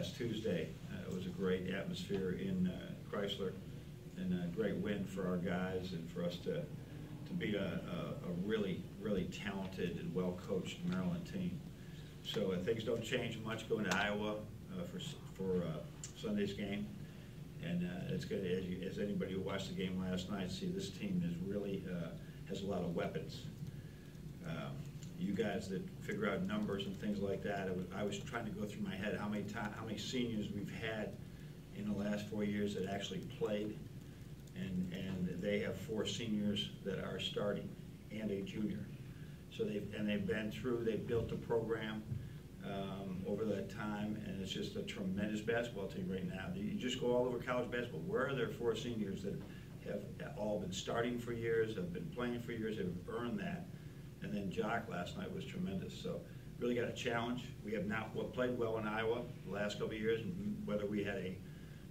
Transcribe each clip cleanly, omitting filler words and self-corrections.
last Tuesday. It was a great atmosphere in Chrysler, and a great win for our guys and for us to beat a really, really talented and well-coached Maryland team. So things don't change much going to Iowa for Sunday's game. And it's good, as anybody who watched the game last night, see this team is really has a lot of weapons. You guys that figure out numbers and things like that, I was trying to go through my head how many seniors we've had in the last 4 years that actually played, and they have 4 seniors that are starting and a junior. So they've been through, they've built a program over that time, and it's just a tremendous basketball team right now. You just go all over college basketball. Where are there 4 seniors that have all been starting for years, have been playing for years, have earned that? And then Jock last night was tremendous. So really got a challenge. We have not played well in Iowa the last couple of years, whether we had a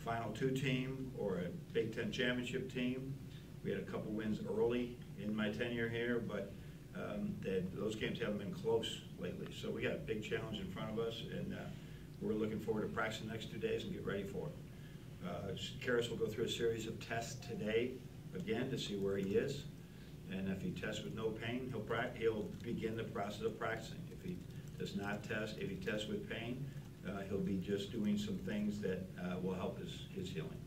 Final 2 team or a Big Ten championship team. We had a couple wins early in my tenure here, but those games haven't been close lately. So we got a big challenge in front of us, and we're looking forward to practicing the next 2 days and get ready for it. Karras will go through a series of tests today, again, to see where he is. And if he tests with no pain, he'll begin the process of practicing. If he does not test, if he tests with pain, he'll be just doing some things that will help his healing.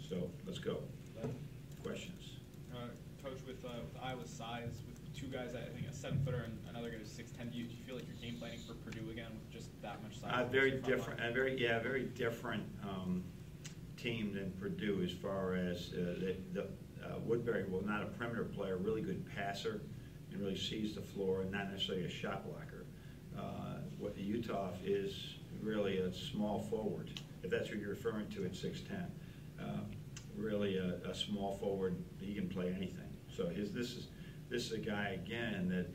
So let's go. Questions? Coach, with Iowa's size, with 2 guys, I think a 7-footer and another guy who's 6'10", do you feel like you're game planning for Purdue again with just that much size? Very different, very different team than Purdue as far as Woodbury, well, not a perimeter player, really good passer, and really sees the floor, and not necessarily a shot blocker. What the Utah is really a small forward, if that's what you're referring to at 6'10". Really a small forward, he can play anything. So this is a guy again that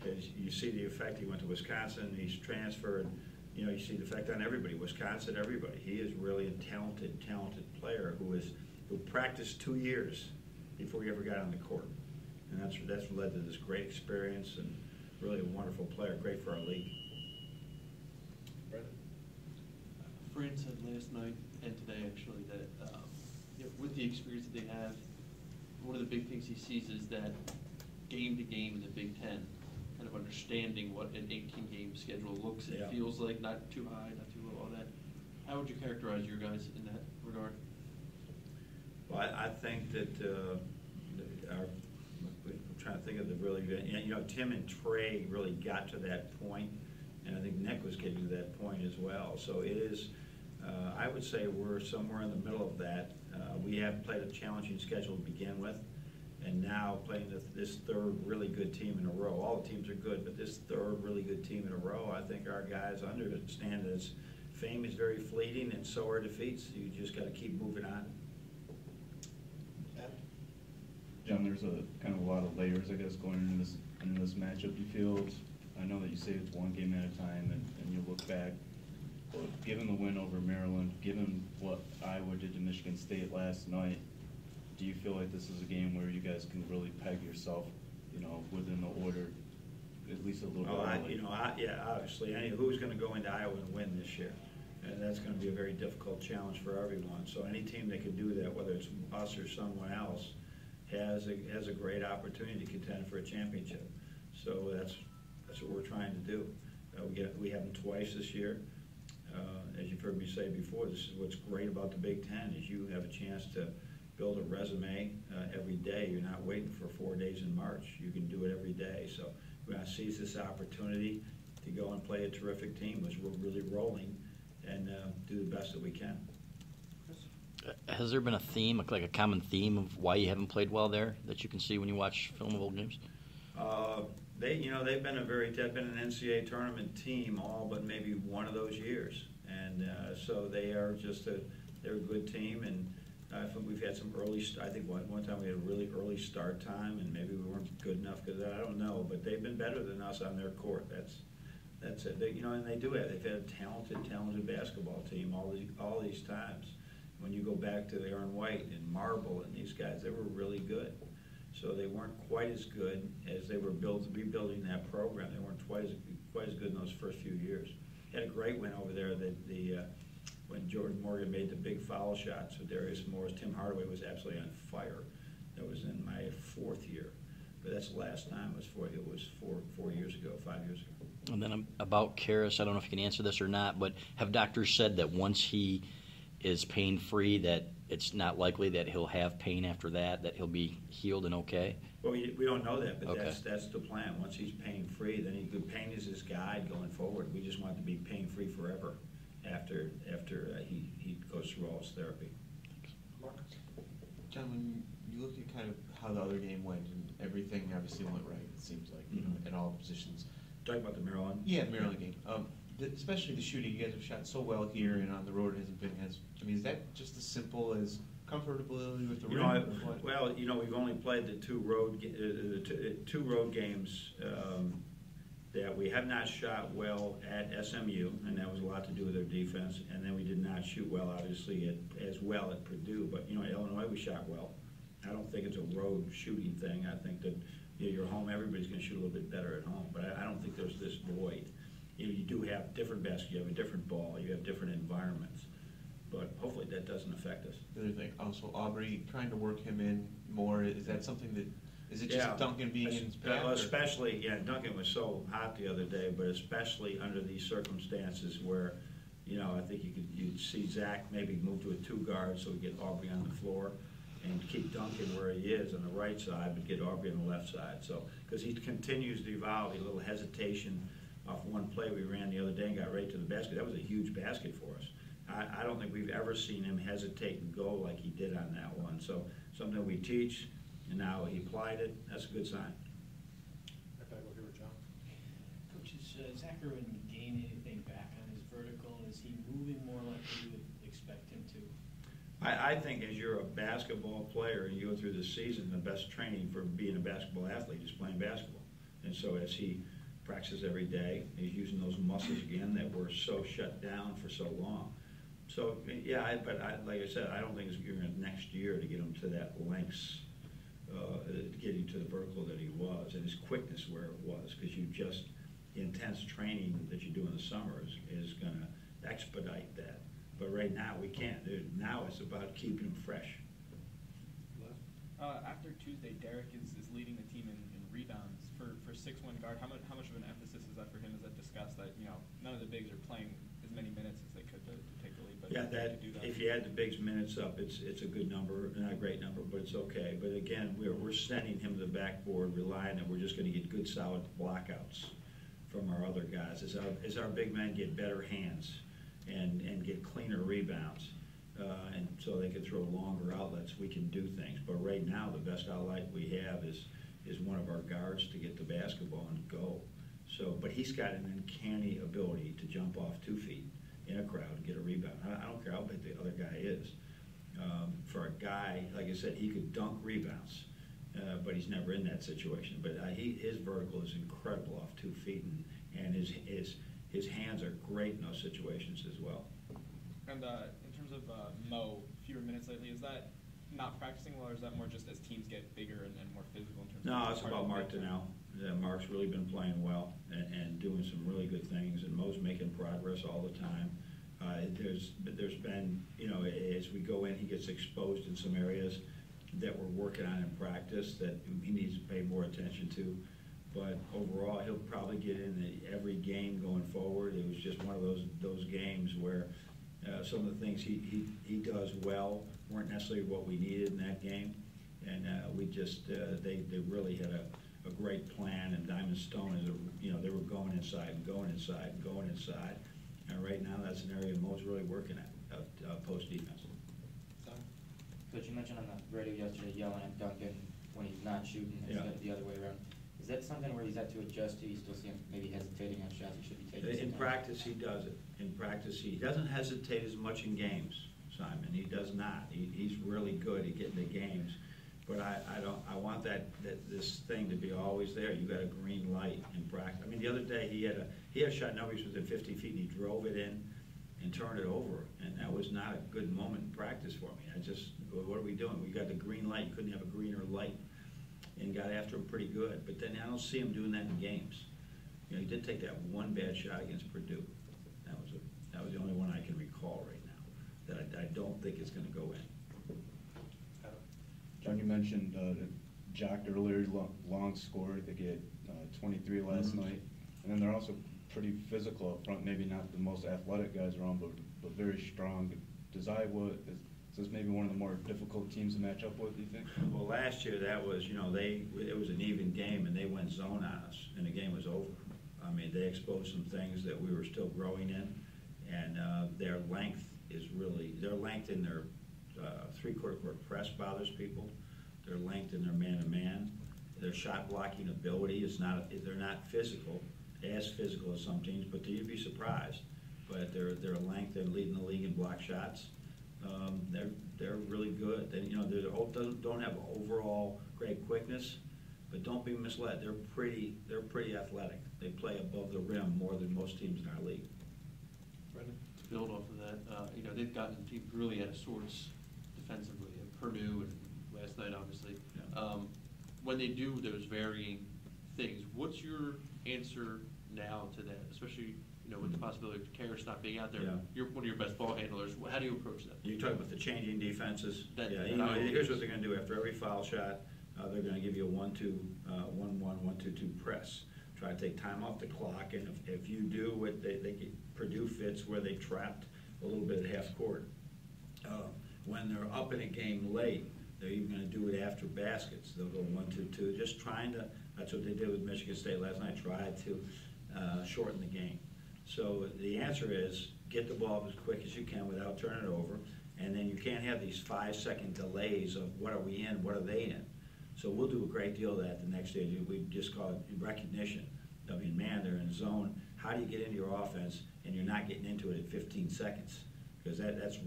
as you see the effect. He went to Wisconsin, he's transferred. You see the effect on everybody. Wisconsin, everybody. He is really a talented player who practiced 2 years before he ever got on the court, and that's led to this great experience and really a wonderful player, great for our league. Fran said last night and today actually that with the experience that they have, one of the big things he sees is that game to game in the Big Ten, kind of understanding what an 18-game schedule looks and feels like, not too high, not too low, all that. How would you characterize your guys in that regard? Well, I think that I'm trying to think of the really good, Tim and Trey really got to that point, and I think Nick was getting to that point as well. So it is, I would say we're somewhere in the middle of that. We have played a challenging schedule to begin with, and now playing this 3rd really good team in a row. All the teams are good, but this 3rd really good team in a row, I think our guys understand that fame is very fleeting, and so are defeats. You just got to keep moving on. John, there's a kind of a lot of layers, I guess, going into this matchup. You feel, I know that you say it's 1 game at a time, and you look back. But given the win over Maryland, given what Iowa did to Michigan State last night, do you feel like this is a game where you guys can really peg yourself, within the order, at least a little bit? Obviously, who's going to go into Iowa and win this year? And that's going to be a very difficult challenge for everyone. So any team that can do that, whether it's us or someone else, has a great opportunity to contend for a championship. So that's what we're trying to do. We have them twice this year. As you've heard me say before, this is what's great about the Big Ten, is you have a chance to build a resume every day. You're not waiting for 4 days in March. You can do it every day. So we're going to seize this opportunity to go and play a terrific team, which we're really rolling, and do the best that we can. Has there been a theme, like a common theme of why you haven't played well there that you can see when you watch film of old games? They've been an NCAA tournament team all but maybe one of those years, and so they are they're a good team, and we've had some early. I think one time we had a really early start time, and maybe we weren't good enough because I don't know, but they've been better than us on their court. That's it. And they've had a talented basketball team all these times. When you go back to Aaron White and Marble and these guys, they were really good. So they weren't quite as good as they were rebuilding that program. They weren't quite as good in those first few years. had a great win over there. When Jordan Morgan made the big foul shots with Darius Morris, Tim Hardaway was absolutely on fire. That was in my 4th year, but that's the last time. It was 4 years ago, 5 years ago. And then about Karras, I don't know if you can answer this or not, but have doctors said that once he is pain-free, that it's not likely that he'll have pain after that he'll be healed and okay? Well, we don't know that, but Okay. that's the plan. Once he's pain-free, then pain is his guide going forward. We just want to be pain-free forever after he goes through all his therapy. John, when you look at kind of how the other game went, and everything obviously went right, it seems like, you know, in all positions. Talking about the Maryland? Yeah, Maryland game. Especially the shooting, you guys have shot so well here, and on the road it hasn't been as. I mean, is that just as simple as comfortability with the rim? or what? Well, we've only played the two road games that we have not shot well at SMU, and that was a lot to do with their defense. And then we did not shoot well, obviously, as well at Purdue. But at Illinois, we shot well. I don't think it's a road shooting thing. I think that you're home, everybody's going to shoot a little bit better at home. But I don't think there's this void. You do have different baskets, you have a different ball, you have different environments. But hopefully that doesn't affect us. The other thing, also Aubrey trying to work him in more. Is that something that? Is it just Yeah. Duncan being in his path? Well, especially, Duncan was so hot the other day, but especially under these circumstances where, I think you'd see Zach maybe move to a 2-guard so we get Aubrey on the floor and keep Duncan where he is on the right side, but get Aubrey on the left side. So, because he continues to evolve, a little hesitation off one play we ran the other day and got right to the basket. That was a huge basket for us. I don't think we've ever seen him hesitate and go like he did on that one. So something we teach, and now he applied it. That's a good sign. I gotta go here with John. Coach, is Zach Irvin gain anything back on his vertical? Is he moving more like you would expect him to? I think as you're a basketball player and you go through the season, the best training for being a basketball athlete is playing basketball. And so as he practices every day, he's using those muscles again that were so shut down for so long. So, yeah, like I said, I don't think it's going to next year to get him to that lengths, to get him to the vertical that he was, and his quickness where it was, because the intense training that you do in the summers is going to expedite that. But right now, we can't. Now it's about keeping him fresh. After Tuesday, Derek is leading the team in rebounds for 6'1" guard. How much of an emphasis is that for him? Is that discussed that none of the bigs are playing as many minutes as they could to take the lead? But Yeah, to do that. if you add the bigs minutes up, it's a good number, not a great number, but it's okay. But again, we're sending him to the backboard, relying that we're just going to get good, solid blockouts from our other guys. As our big men get better hands and get cleaner rebounds, and so they can throw longer outlets, we can do things. But right now, the best outlet we have is one of our guards to get the basketball and go. So, but he's got an uncanny ability to jump off 2 feet in a crowd and get a rebound. I don't care how big the other guy is. For a guy, like I said, he could dunk rebounds, but he's never in that situation. But his vertical is incredible off 2 feet, and his hands are great in those situations as well. And in terms of Mo, fewer minutes lately, is that not practicing well, or is that more just as teams get bigger and more physical in terms of? No, it's about Mark Donnell. Mark's really been playing well and doing some really good things, and Mo's making progress all the time. There's been, as we go in, he gets exposed in some areas that we're working on in practice that he needs to pay more attention to. But overall, he'll probably get in every game going forward. It was just one of those games where some of the things he does well weren't necessarily what we needed in that game, and we just they really had a great plan. And Diamond Stone they were going inside and going inside and going inside, and right now that's an area Mo's really working at post defense. Coach, you mentioned on the radio yesterday yelling at Duncan when he's not shooting instead of the other way around. Is that something where he's had to adjust to? You still see him maybe hesitating on shots he should be taking? In practice, he does it. In practice, he doesn't hesitate as much in games, Simon. He does not. He's really good at getting the games. But I want this thing to be always there. You got a green light in practice. I mean, the other day he had a shot nobody's within 50 feet, and he drove it in and turned it over, and that was not a good moment in practice for me. What are we doing? We got the green light. You couldn't have a greener light, and got after him pretty good. But then I don't see him doing that in games. He did take that one bad shot against Purdue. don't think it's going to go in. John, you mentioned Jock earlier, long scorer. They get 23 last night. And then they're also pretty physical up front, maybe not the most athletic guys around, but very strong. Is this maybe one of the more difficult teams to match up with, do you think? Well, last year that was, it was an even game, and they went zone on us, and the game was over. I mean, they exposed some things that we were still growing in, and their length in their three-quarter court press bothers people. Their length in their man-to-man. Their shot blocking ability they're not as physical as some teams, but you'd be surprised. But their length and leading the league in block shots, they're really good. They don't have overall great quickness, but don't be misled. They're pretty athletic. They play above the rim more than most teams in our league. Brendan, to build off of that, they've gotten teams really out of sorts defensively. Purdue and last night, obviously. Yeah. When they do those varying things, what's your answer now to that? Especially, with the possibility of Karras not being out there. Yeah. You're one of your best ball handlers. How do you approach that? You talk about the changing defenses. Yeah, Here's what they're going to do after every foul shot. They're going to give you a 1-2, 1-1, 1-2-2 press. Try to take time off the clock, and if you do what Purdue fits where they trapped a little bit at half court. When they're up in a game late, they're even going to do it after baskets. They'll go 1-2-2, just trying to. That's what they did with Michigan State last night. Tried to shorten the game. So the answer is get the ball as quick as you can without turning it over, and then you can't have these 5-second delays of what are we in, what are they in. So we'll do a great deal of that the next day. We just call it recognition. I mean, man, they're in zone. How do you get into your offense and you're not getting into it at 15 seconds? Because that's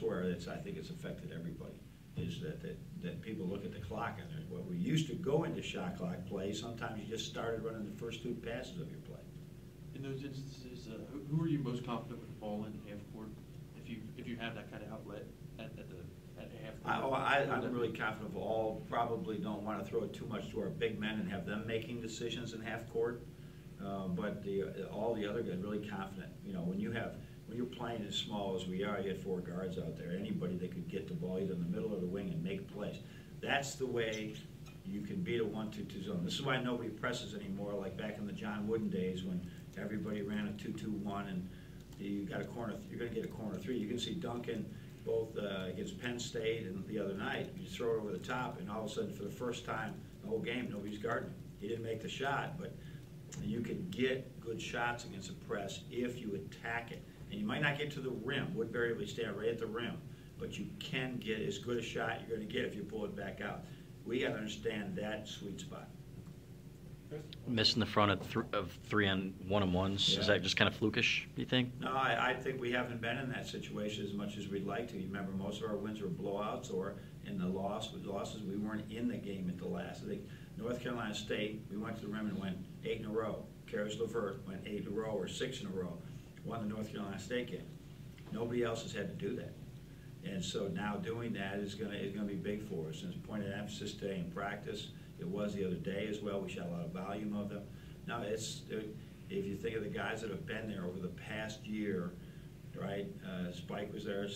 where I think it's affected everybody. Is that people look at the clock and well, we used to go into shot clock play. Sometimes you just started running the first 2 passes of your play. In those instances, who are you most confident with the ball in half court? If you have that kind of outlet at half court. I'm really confident of all. Probably don't want to throw it too much to our big men and have them making decisions in half court. But all the other guys really confident. When you're playing as small as we are, you had 4 guards out there. Anybody that could get the ball either in the middle or the wing and make plays. That's the way you can beat a 1-2-2 zone. This is why nobody presses anymore, like back in the John Wooden days when everybody ran a 2-2-1 and you got a corner. You're going to get a corner 3. You can see Duncan both against Penn State and the other night. You throw it over the top, and all of a sudden, for the first time the whole game, nobody's guarding him. He didn't make the shot, but you can get good shots against a press if you attack it. And you might not get to the rim. Woodbury will stand right at the rim, but you can get as good a shot you're going to get if you pull it back out. We got to understand that sweet spot. Missing the front of 3 on 1-on-1s, Yeah. Is that just kind of flukish, do you think? No, I think we haven't been in that situation as much as we'd like to. You remember, most of our wins were blowouts, or in the losses, we weren't in the game at the last. I think North Carolina State, we went to the rim and went 8 in a row. Karras LeVert went 8 in a row or 6 in a row. Won the North Carolina State game. Nobody else has had to do that. And so now doing that is going to be big for us. And it's a point of emphasis today in practice. It was the other day as well. We shot a lot of volume of them. Now, if you think of the guys that have been there over the past year, right? Spike was there,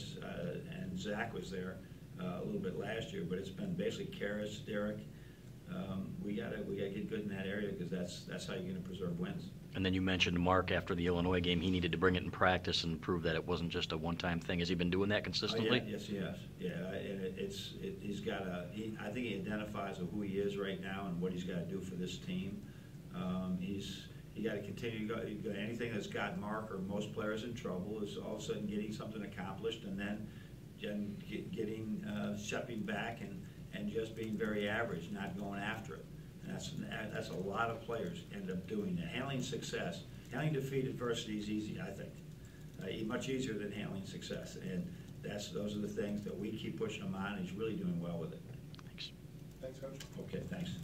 and Zach was there a little bit last year, but it's been basically Karras, Derek. We gotta get good in that area because that's how you're going to preserve wins. And then you mentioned Mark after the Illinois game. He needed to bring it in practice and prove that it wasn't just a one-time thing. Has he been doing that consistently? Oh, yeah, yes, he has. Yeah, and he's got I think he identifies who he is right now and what he's got to do for this team. He got to continue to go. Anything that's got Mark or most players in trouble is all of a sudden getting something accomplished, and then stepping back and just being very average, not going after it. That's a lot of players end up doing that. Handling defeat, adversity is easy, I think. Much easier than handling success. And those are the things that we keep pushing him on, and he's really doing well with it. Thanks. Thanks, Coach. Okay, thanks.